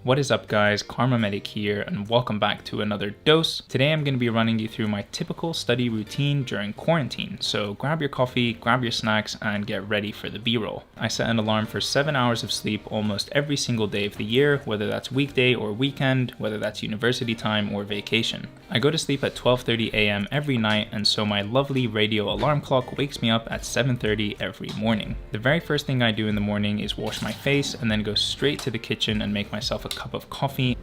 What is up guys, KharmaMedic here and welcome back to another dose. Today I'm going to be running you through my typical study routine during quarantine, so grab your coffee, grab your snacks and get ready for the b-roll. I set an alarm for 7 hours of sleep almost every single day of the year, whether that's weekday or weekend, whether that's university time or vacation. I go to sleep at 12:30 a.m. every night, and so my lovely radio alarm clock wakes me up at 7:30 every morning. The very first thing I do in the morning is wash my face and then go straight to the kitchen and make myself a cup of coffee.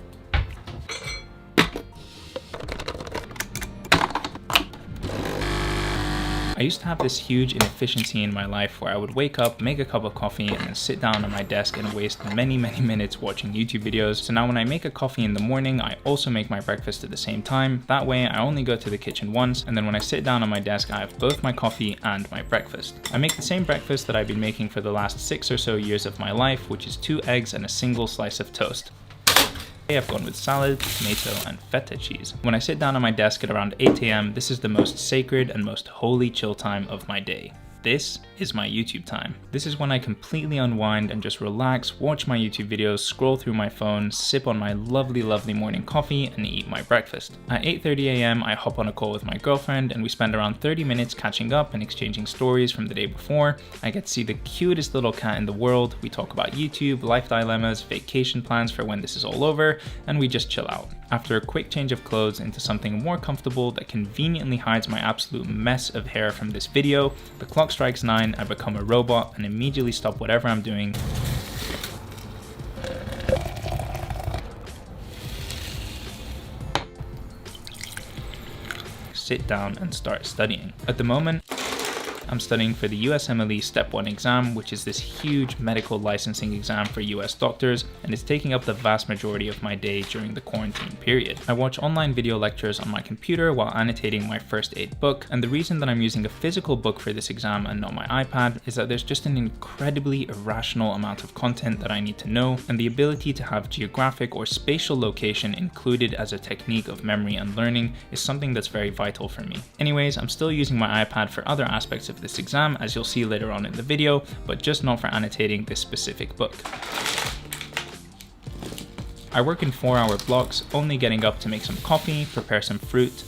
I used to have this huge inefficiency in my life where I would wake up, make a cup of coffee, and then sit down on my desk and waste many minutes watching YouTube videos. So now when I make a coffee in the morning, I also make my breakfast at the same time. That way I only go to the kitchen once, and then when I sit down on my desk, I have both my coffee and my breakfast. I make the same breakfast that I've been making for the last 6 or so years of my life, which is 2 eggs and a single slice of toast. I've gone with salad, tomato, and feta cheese. When I sit down on my desk at around 8 a.m, this is the most sacred and most holy chill time of my day. This is my YouTube time. This is when I completely unwind and just relax, watch my YouTube videos, scroll through my phone, sip on my lovely morning coffee, and eat my breakfast. At 8:30 a.m, I hop on a call with my girlfriend and we spend around 30 minutes catching up and exchanging stories from the day before. I get to see the cutest little cat in the world. We talk about YouTube, life dilemmas, vacation plans for when this is all over, and we just chill out. After a quick change of clothes into something more comfortable that conveniently hides my absolute mess of hair from this video, the clock strikes 9, I become a robot and immediately stop whatever I'm doing. Sit down and start studying. At the moment, I'm studying for the USMLE Step 1 exam, which is this huge medical licensing exam for US doctors, and it's taking up the vast majority of my day during the quarantine period. I watch online video lectures on my computer while annotating my first aid book, and the reason that I'm using a physical book for this exam and not my iPad is that there's just an incredibly irrational amount of content that I need to know, and the ability to have geographic or spatial location included as a technique of memory and learning is something that's very vital for me. Anyways, I'm still using my iPad for other aspects of this exam, as you'll see later on in the video, but just not for annotating this specific book. I work in 4-hour blocks, only getting up to make some coffee, prepare some fruit,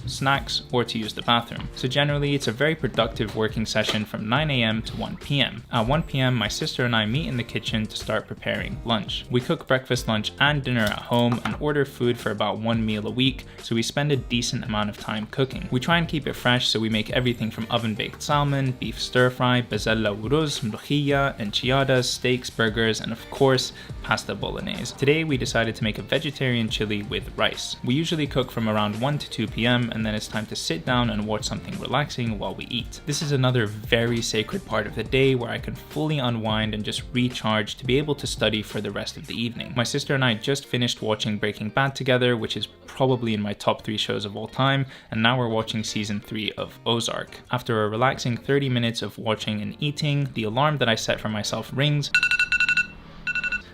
snacks, or to use the bathroom. So generally it's a very productive working session from 9 a.m. to 1 p.m. At 1 p.m. my sister and I meet in the kitchen to start preparing lunch. We cook breakfast, lunch, and dinner at home and order food for about 1 meal a week, so we spend a decent amount of time cooking. We try and keep it fresh, so we make everything from oven-baked salmon, beef stir-fry, bezella uruz, mlojilla, enchiladas, steaks, burgers, and of course, pasta bolognese. Today we decided to make a vegetarian chili with rice. We usually cook from around 1 to 2 p.m. and then it's time to sit down and watch something relaxing while we eat. This is another very sacred part of the day where I can fully unwind and just recharge to be able to study for the rest of the evening. My sister and I just finished watching Breaking Bad together, which is probably in my top 3 shows of all time, and now we're watching season 3 of Ozark. After a relaxing 30 minutes of watching and eating, the alarm that I set for myself rings,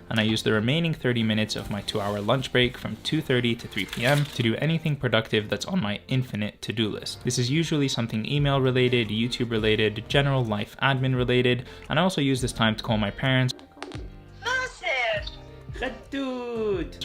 and I use the remaining 30 minutes of my 2-hour lunch break from 2:30 to 3 p.m. to do anything productive that's on my infinite to-do list. This is usually something email related, YouTube related, general life admin related, and I also use this time to call my parents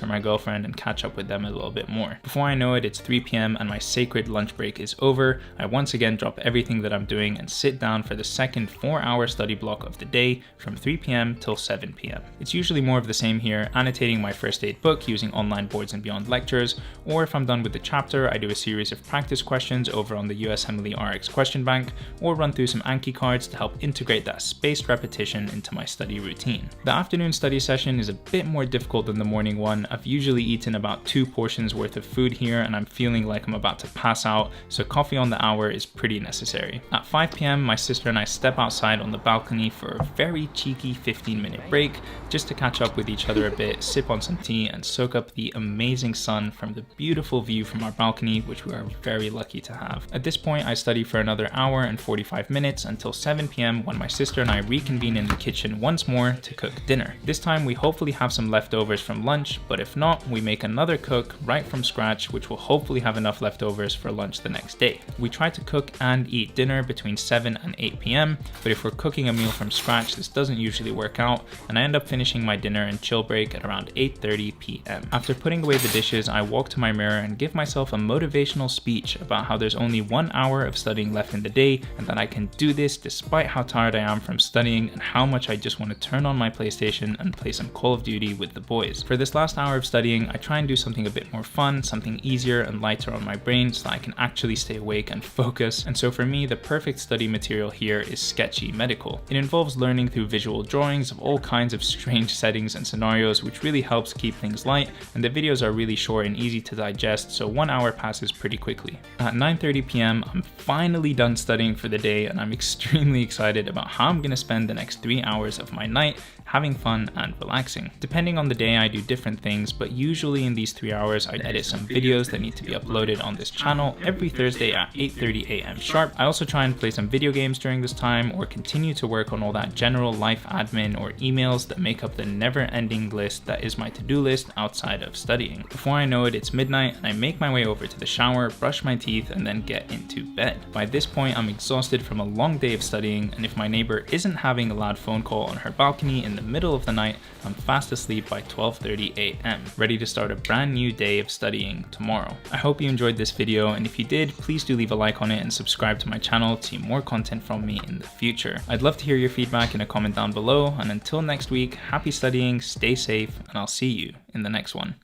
or my girlfriend and catch up with them a little bit more. Before I know it, it's 3 p.m. and my sacred lunch break is over. I once again drop everything that I'm doing and sit down for the second 4-hour study block of the day from 3 p.m. till 7 p.m. It's usually more of the same here, annotating my first aid book using online boards and beyond lectures, or if I'm done with the chapter, I do a series of practice questions over on the USMLE RX question bank, or run through some Anki cards to help integrate that spaced repetition into my study routine. The afternoon study session is a bit more difficult than the morning one. I've usually eaten about 2 portions worth of food here and I'm feeling like I'm about to pass out, so coffee on the hour is pretty necessary. At 5 p.m. my sister and I step outside on the balcony for a very cheeky 15-minute break just to catch up with each other a bit, sip on some tea, and soak up the amazing sun from the beautiful view from our balcony, which we are very lucky to have. At this point I study for another hour and 45 minutes until 7 p.m. when my sister and I reconvene in the kitchen once more to cook dinner. This time we hopefully have some leftovers from lunch, but if not, we make another cook right from scratch, which will hopefully have enough leftovers for lunch the next day. We try to cook and eat dinner between 7 and 8 p.m, but if we're cooking a meal from scratch, this doesn't usually work out, and I end up finishing my dinner and chill break at around 8:30 p.m. After putting away the dishes, I walk to my mirror and give myself a motivational speech about how there's only 1 hour of studying left in the day, and that I can do this despite how tired I am from studying and how much I just want to turn on my PlayStation and play some Call of Duty with the boys. For this last hour of studying, I try and do something a bit more fun, something easier and lighter on my brain so that I can actually stay awake and focus. And so for me, the perfect study material here is Sketchy Medical. It involves learning through visual drawings of all kinds of strange settings and scenarios, which really helps keep things light, and the videos are really short and easy to digest, so 1 hour passes pretty quickly. At 9:30 p.m, I'm finally done studying for the day, and I'm extremely excited about how I'm gonna spend the next 3 hours of my night having fun and relaxing. Depending on the day, I do different things, but usually in these 3 hours, I edit some videos that need to be uploaded on this channel every Thursday at 8:30 a.m. sharp. I also try and play some video games during this time, or continue to work on all that general life admin or emails that make up the never-ending list that is my to-do list outside of studying. Before I know it, it's midnight, and I make my way over to the shower, brush my teeth, and then get into bed. By this point, I'm exhausted from a long day of studying, and if my neighbor isn't having a loud phone call on her balcony in the middle of the night, I'm fast asleep by 12:30 a.m, ready to start a brand new day of studying tomorrow. I hope you enjoyed this video, and if you did, please do leave a like on it and subscribe to my channel to see more content from me in the future. I'd love to hear your feedback in a comment down below, and until next week, happy studying, stay safe, and I'll see you in the next one.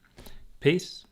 Peace.